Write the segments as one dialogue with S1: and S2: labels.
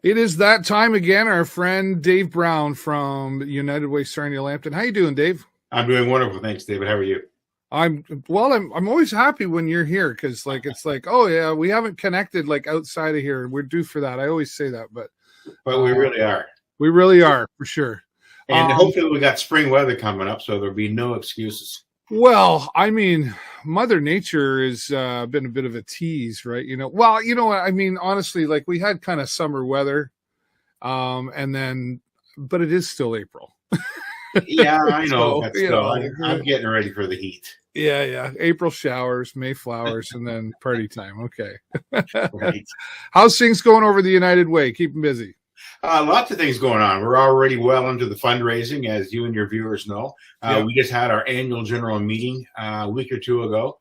S1: It is that time again. Our friend Dave Brown from United Way of Sarnia-Lambton. How you doing, Dave?
S2: I'm doing wonderful. Thanks, David. How are you?
S1: I'm always happy when you're here because it's like, oh yeah, we haven't connected like outside of here. We're due for that. I always say that, but
S2: we really are.
S1: We really are for sure.
S2: And hopefully we got spring weather coming up, so there'll be no excuses.
S1: Well, I mean, Mother Nature has been a bit of a tease, right? Well, you know what I mean. Honestly, like we had kind of summer weather, but it is still April.
S2: Yeah, I know.
S1: So,
S2: but still, I'm getting ready for the heat.
S1: Yeah. April showers, May flowers, and then party time. Okay.
S2: Right.
S1: How's things going over the United Way? Keep them busy.
S2: Lots of things going on. We're already well into the fundraising, as you and your viewers know. We just had our annual general meeting a week or two ago.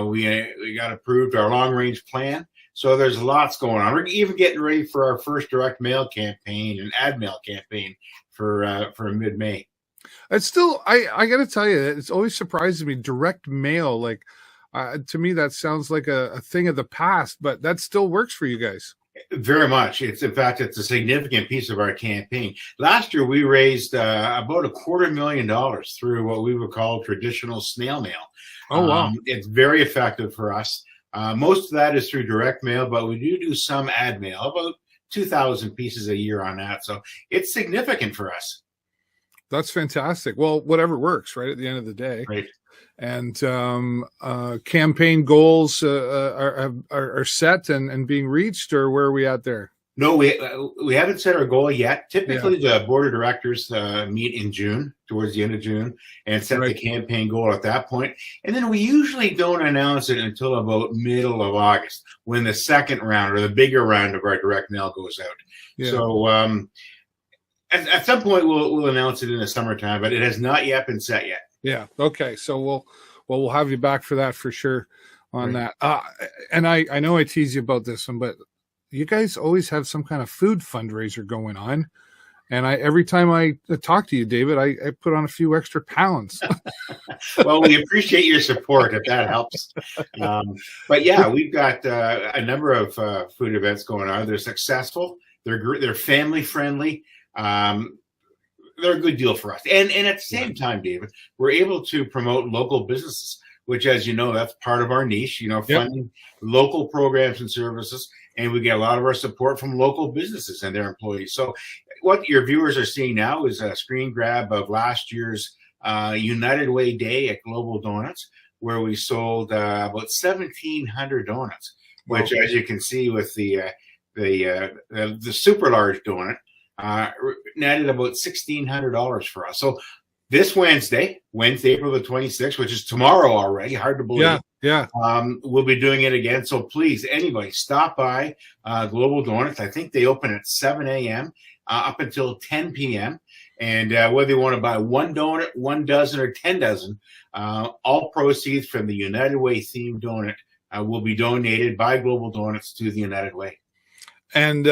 S2: We got approved our long-range plan. So there's lots going on. We're even getting ready for our first direct mail campaign and ad mail campaign for mid-May.
S1: It's still, I got to tell you, it's always surprises me. Direct mail, like to me, that sounds like a thing of the past, but that still works for you guys.
S2: Very much. It's a significant piece of our campaign. Last year, we raised about $250,000 through what we would call traditional snail mail.
S1: Oh, wow.
S2: It's very effective for us. Most of that is through direct mail, but we do some ad mail, about 2,000 pieces a year on that. So it's significant for us.
S1: That's fantastic. Well, whatever works, right, at the end of the day.
S2: Right.
S1: And campaign goals are set and being reached, or where are we at there?
S2: No, we haven't set our goal yet. Typically, the board of directors meet in June, towards the end of June, and set the campaign goal at that point. And then we usually don't announce it until about middle of August, when the second round or the bigger round of our direct mail goes out. Yeah. So at some point we'll announce it in the summertime, but it has not yet been set yet.
S1: Yeah. Okay. So we'll have you back for that for sure on that. And I know I tease you about this one, but you guys always have some kind of food fundraiser going on. And every time I talk to you, David, I put on a few extra pounds.
S2: Well, we appreciate your support if that helps. But yeah, we've got a number of food events going on. They're successful. They're family friendly. They're a good deal for us. And at the same time, David, we're able to promote local businesses, which, as you know, that's part of our niche, funding local programs and services. And we get a lot of our support from local businesses and their employees. So what your viewers are seeing now is a screen grab of last year's United Way Day at Global Donuts, where we sold about 1,700 donuts, which, as you can see with the super large donut, netted about $1,600 for us. So this Wednesday, April the 26th, which is tomorrow already, hard to believe.
S1: Yeah.
S2: We'll be doing it again. So please, anybody, stop by Global Donuts. I think they open at 7 a.m. Up until 10 p.m. And whether you want to buy one donut, 1 dozen, or 10 dozen, all proceeds from the United Way themed donut will be donated by Global Donuts to the United Way.
S1: And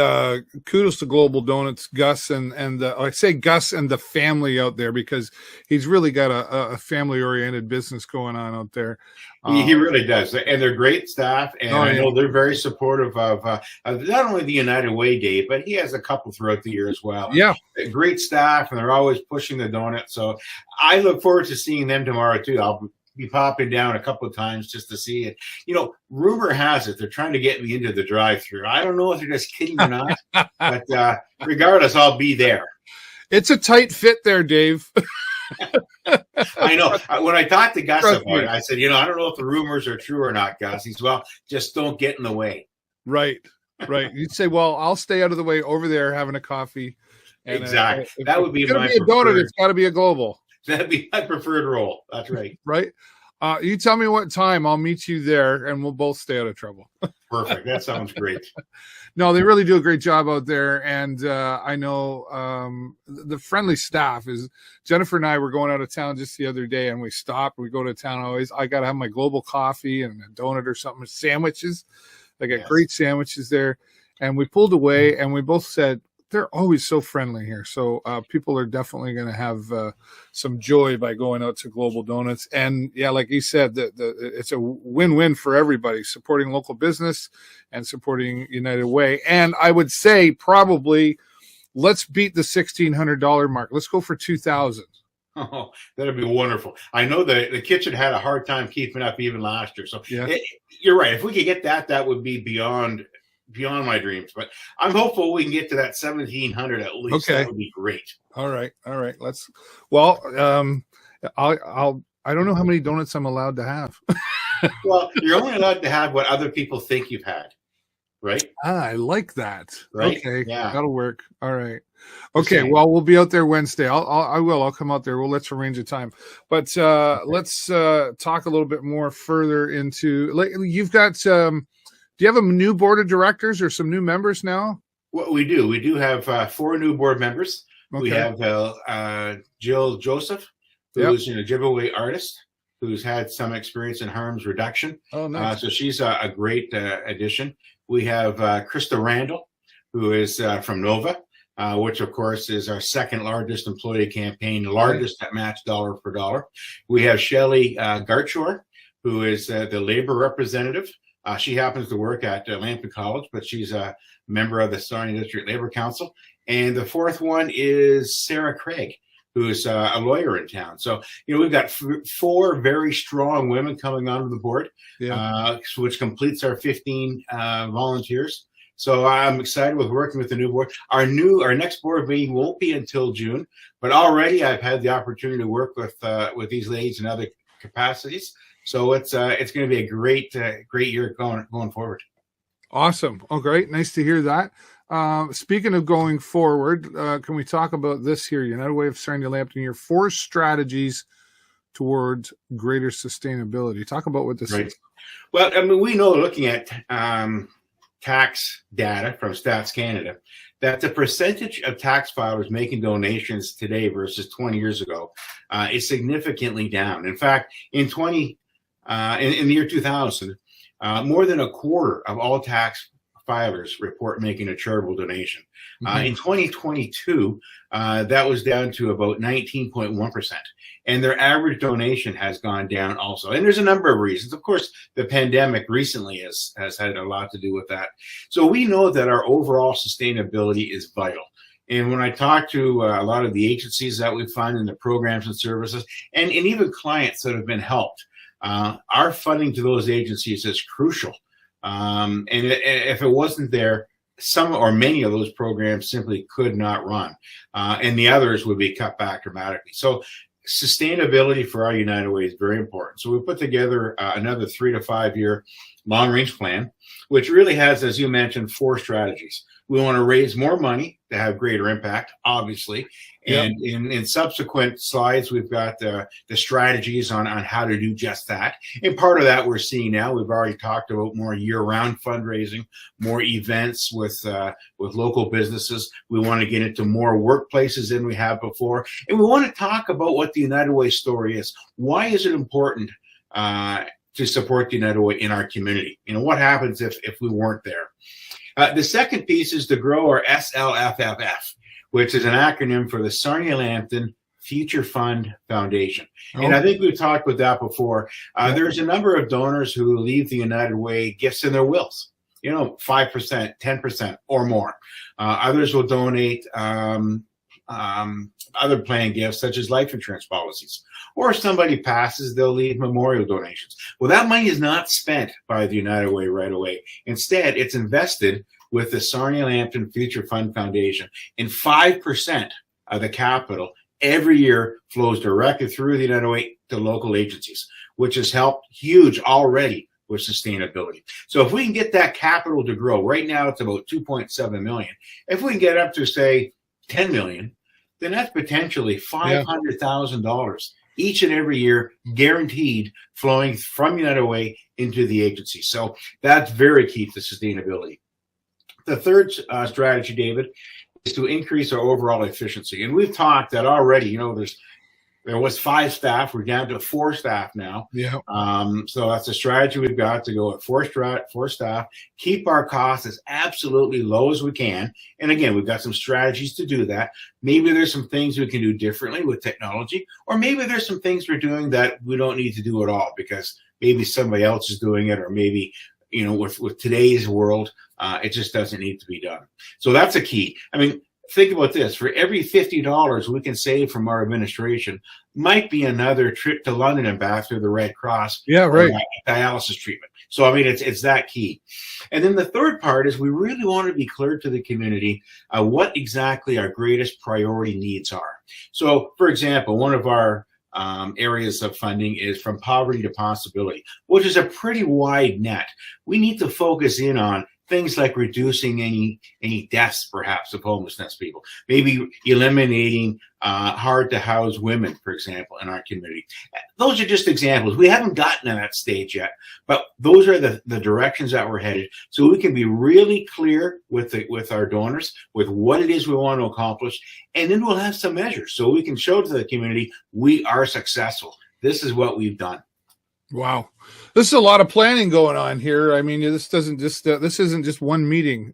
S1: kudos to Global Donuts, Gus, and I say Gus and the family out there, because he's really got a family-oriented business going on out there.
S2: He really does, and they're great staff, and I know they're very supportive of not only the United Way Day, but he has a couple throughout the year as well.
S1: Yeah,
S2: great staff, and they're always pushing the donut. So I look forward to seeing them tomorrow too. I'll be popping down a couple of times just to see it. Rumor has it they're trying to get me into the drive-thru. I don't know if they're just kidding or not, but regardless, I'll be there.
S1: It's a tight fit there, Dave.
S2: I know. When I talked to Gus about it, I said, I don't know if the rumors are true or not, Gus. He said, well, just don't get in the way.
S1: Right. You'd say, well, I'll stay out of the way over there having a coffee. And,
S2: exactly. That would be my
S1: preferred. Donut, it's got to be a Global.
S2: That'd be my preferred role. That's right.
S1: Right. You tell me what time, I'll meet you there, and we'll both stay out of trouble.
S2: Perfect. That sounds great.
S1: No, they really do a great job out there. And I know the friendly staff is Jennifer and I were going out of town just the other day, and we stopped. We go to town always. I got to have my Global coffee and a donut or something. Sandwiches. They got great sandwiches there. And we pulled away, and we both said, they're always so friendly here. So people are definitely going to have some joy by going out to Global Donuts. And yeah, like you said, it's a win-win for everybody, supporting local business and supporting United Way. And I would say probably let's beat the $1,600 mark. Let's go for $2,000.
S2: Oh, that'd be wonderful. I know the kitchen had a hard time keeping up even last year. So
S1: yeah,
S2: you're right. If we could get that, that would be beyond my dreams. But I'm hopeful we can get to that 1,700 at least.
S1: Okay.
S2: That would be great.
S1: All right. Let's. Well, I don't know how many donuts I'm allowed to have.
S2: Well, you're only allowed to have what other people think you've had, right?
S1: I like that.
S2: Right?
S1: Okay.
S2: Yeah.
S1: That'll work. All right. Okay. Well, we'll be out there Wednesday. I'll come out there. Let's arrange a time. But let's talk a little bit more further into. You've got. Do you have a new board of directors or some new members now?
S2: Well, we do. We do have 4 new board members. Okay. We have Jill Joseph, who's an Ojibwe artist, who's had some experience in harms reduction.
S1: Oh, nice.
S2: So she's a great addition. We have Krista Randall, who is from Nova, which, of course, is our second largest employee campaign, largest at match dollar for dollar. We have Shelley Gartshore, who is the labor representative. She happens to work at Lambton College, but she's a member of the Sarnia District Labor Council. And the fourth one is Sarah Craig, who's a lawyer in town. So, we've got 4 very strong women coming onto the board, which completes our 15 volunteers. So I'm excited with working with the new board. Our next board meeting won't be until June, but already I've had the opportunity to work with these ladies in other capacities. So it's going to be a great year going forward.
S1: Awesome. Oh, great. Nice to hear that. Speaking of going forward, can we talk about this here? United Way of Sarnia-Lambton, your 4 strategies towards greater sustainability. Talk about what this is.
S2: Well, I mean, we know, looking at tax data from Stats Canada, that the percentage of tax filers making donations today versus 20 years ago is significantly down. In fact, in the year 2000, more than a quarter of all tax filers report making a charitable donation. In 2022, that was down to about 19.1%. And their average donation has gone down also. And there's a number of reasons. Of course, the pandemic recently has had a lot to do with that. So we know that our overall sustainability is vital. And when I talk to a lot of the agencies that we fund in the programs and services, and even clients that have been helped, our funding to those agencies is crucial. And if it wasn't there, some or many of those programs simply could not run, and the others would be cut back dramatically. So sustainability for our United Way is very important. So we put together another 3 to 5 year long range plan, which really has, as you mentioned, 4 strategies. We want to raise more money to have greater impact, obviously. And in subsequent slides, we've got the strategies on how to do just that. And part of that we're seeing now, we've already talked about more year-round fundraising, more events with local businesses. We want to get into more workplaces than we have before. And we want to talk about what the United Way story is. Why is it important to support the United Way in our community? What happens if we weren't there? The second piece is to grow our SLFFF, which is an acronym for the Sarnia-Lambton Future Fund Foundation. And I think we've talked about that before. There's a number of donors who leave the United Way gifts in their wills, 5%, 10% or more. Others will donate other planned gifts, such as life insurance policies. Or if somebody passes, they'll leave memorial donations. Well, that money is not spent by the United Way right away. Instead, it's invested with the Sarnia-Lambton Future Fund Foundation. And 5% of the capital every year flows directly through the United Way to local agencies, which has helped huge already with sustainability. So if we can get that capital to grow, right now it's about 2.7 million. If we can get up to, say, 10 million, then that's potentially $500,000 each and every year, guaranteed, flowing from United Way into the agency. So that's very key to sustainability. The third strategy, David, is to increase our overall efficiency. And we've talked that already, there's There was 5 staff. We're down to 4 staff now.
S1: Yeah.
S2: So that's a strategy we've got to go at 4 staff, keep our costs as absolutely low as we can. And again, we've got some strategies to do that. Maybe there's some things we can do differently with technology, or maybe there's some things we're doing that we don't need to do at all because maybe somebody else is doing it, or maybe, you know, with today's world, it just doesn't need to be done. So that's a key. I mean, think about this. For every $50 we can save from our administration might be another trip to London and back through the Red Cross.
S1: Yeah, right.
S2: Dialysis treatment. So, I mean, it's that key. And then the third part is we really want to be clear to the community what exactly our greatest priority needs are. So, for example, one of our areas of funding is from poverty to possibility, which is a pretty wide net. We need to focus in on things like reducing any deaths, perhaps, of homelessness people, maybe eliminating hard to house women, for example, in our community. Those are just examples. We haven't gotten to that stage yet, but those are the directions that we're headed. So we can be really clear with our donors, with what it is we want to accomplish, and then we'll have some measures so we can show to the community we are successful. This is what we've done.
S1: Wow. This is a lot of planning going on here. I mean, this isn't just one meeting.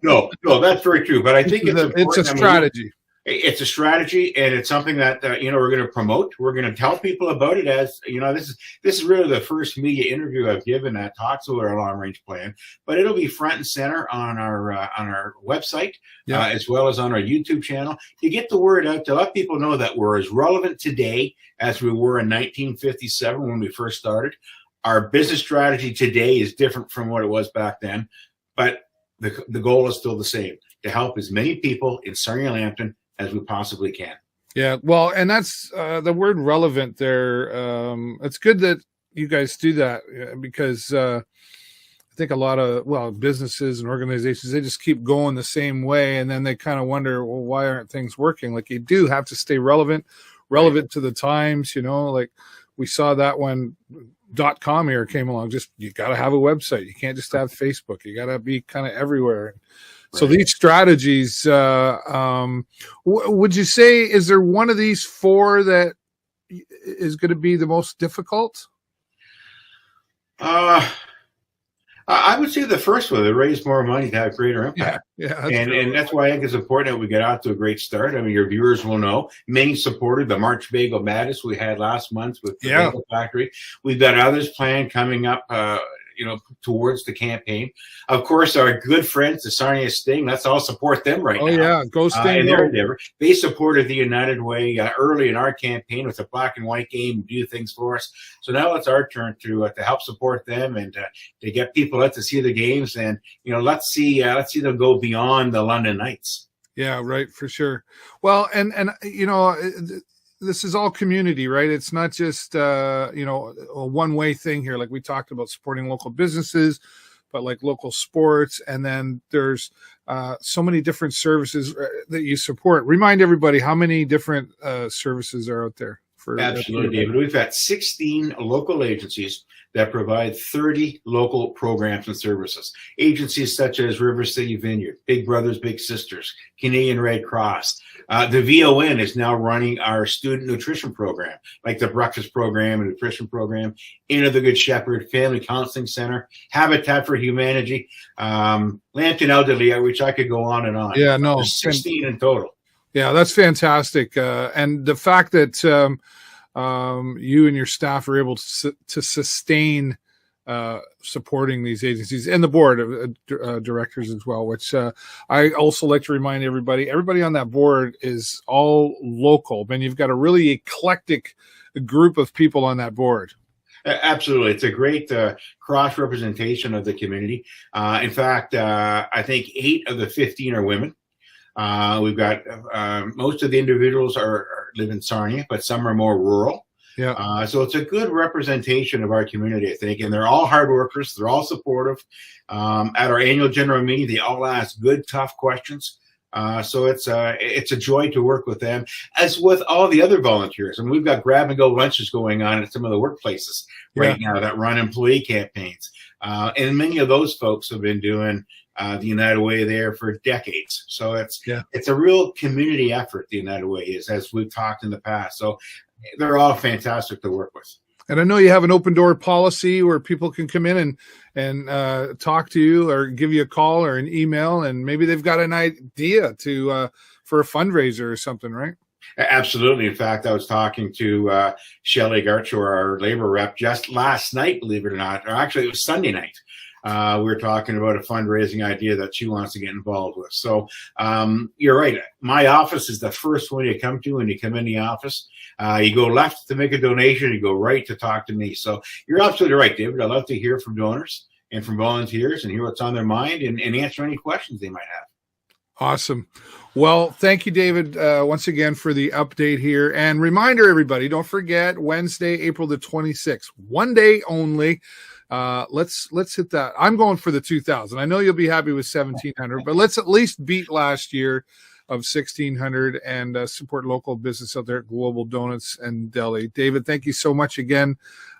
S2: No, that's very true. But I think
S1: it's a strategy.
S2: It's a strategy, and it's something that you know, we're going to promote. We're going to tell people about it. As you know, this is really the first media interview I've given that talks about our long range plan. But it'll be front and center on our website, as well as on our YouTube channel. To get the word out, to let people know that we're as relevant today as we were in 1957 when we first started. Our business strategy today is different from what it was back then, but the goal is still the same: to help as many people in Sarnia-Lambton as we possibly can.
S1: Yeah, well, and that's the word relevant there. It's good that you guys do that because I think a lot of, businesses and organizations, they just keep going the same way, and then they kind of wonder, well, why aren't things working? Like, you do have to stay relevant right to the times, you know, like we saw that when .com era came along. Just, you got to have a website. You can't just have Facebook. You got to be kind of everywhere. So these strategies, would you say, is there one of these 4 that is going to be the most difficult?
S2: I would say the first one, to raise more money to have greater impact.
S1: Yeah,
S2: and that's why I think it's important that we get out to a great start. I mean, your viewers will know. Many supported the March Bagel Madness we had last month with the Bagel Factory. We've got others planned coming up, towards the campaign. Of course, our good friends, the Sarnia Sting, let's all support them right now.
S1: Oh, yeah, go Sting.
S2: In their endeavor. They supported the United Way early in our campaign with a black and white game, do things for us. So now it's our turn to help support them and to get people out to see the games. And, you know, let's see them go beyond the London Knights.
S1: Yeah, right, for sure. Well, and you know, this is all community, right? It's not just, a one-way thing here. Like we talked about supporting local businesses, but like local sports. And then there's so many different services that you support. Remind everybody how many different services are out there.
S2: Absolutely, David. We've got 16 local agencies that provide 30 local programs and services. Agencies such as River City Vineyard, Big Brothers Big Sisters, Canadian Red Cross. The VON is now running our student nutrition program, like the breakfast program and nutrition program, Inn of the Good Shepherd, Family Counseling Center, Habitat for Humanity, Lambton Elderly Outreach. I could go on and on.
S1: Yeah, no.
S2: There's 16 in total.
S1: Yeah, that's fantastic. And the fact that you and your staff are able to sustain supporting these agencies and the board of directors as well, which I also like to remind everybody on that board is all local. And you've got a really eclectic group of people on that board.
S2: Absolutely. It's a great cross-representation of the community. In fact, I think 8 of the 15 are women. We've got most of the individuals live in Sarnia, but some are more rural. Yeah. So it's a good representation of our community, I think, and they're all hard workers. They're all supportive. At our annual general meeting, they all ask good, tough questions. So it's a joy to work with them, as with all the other volunteers. I mean, we've got grab and go lunches going on at some of the workplaces right now that run employee campaigns, and many of those folks have been doing the United Way there for decades. So it's a real community effort, the United Way is, as we've talked in the past. So they're all fantastic to work with.
S1: And I know you have an open door policy where people can come in and talk to you or give you a call or an email, and maybe they've got an idea to for a fundraiser or something, right?
S2: Absolutely. In fact, I was talking to Shelley Garcho, our labor rep, just last night, believe it or not, or actually it was Sunday night. We were talking about a fundraising idea that she wants to get involved with. So you're right. My office is the first one you come to when you come in the office. You go left to make a donation, you go right to talk to me. So you're absolutely right, David. I love to hear from donors and from volunteers and hear what's on their mind and answer any questions they might have.
S1: Awesome. Well, thank you, David, once again for the update here. And reminder, everybody, don't forget Wednesday, April the 26th, one day only. Let's hit that. I'm going for the 2000. I know you'll be happy with 1700, but let's at least beat last year of 1600 and support local business out there at Global Donuts and Deli. David, thank you so much again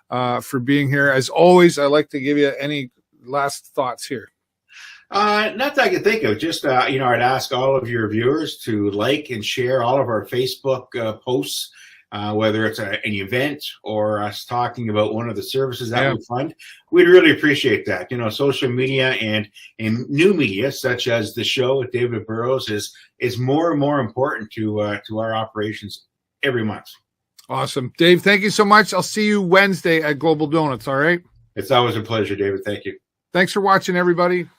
S1: for being here. As always, I'd like to give you any last thoughts here.
S2: Not that I can think of. Just, I'd ask all of your viewers to like and share all of our Facebook posts, whether it's an event or us talking about one of the services that we fund. We'd really appreciate that. Social media and new media, such as the show with David Burrows, is more and more important to our operations every month.
S1: Awesome. Dave, thank you so much. I'll see you Wednesday at Global Donuts, all right?
S2: It's always a pleasure, David. Thank you.
S1: Thanks for watching, everybody.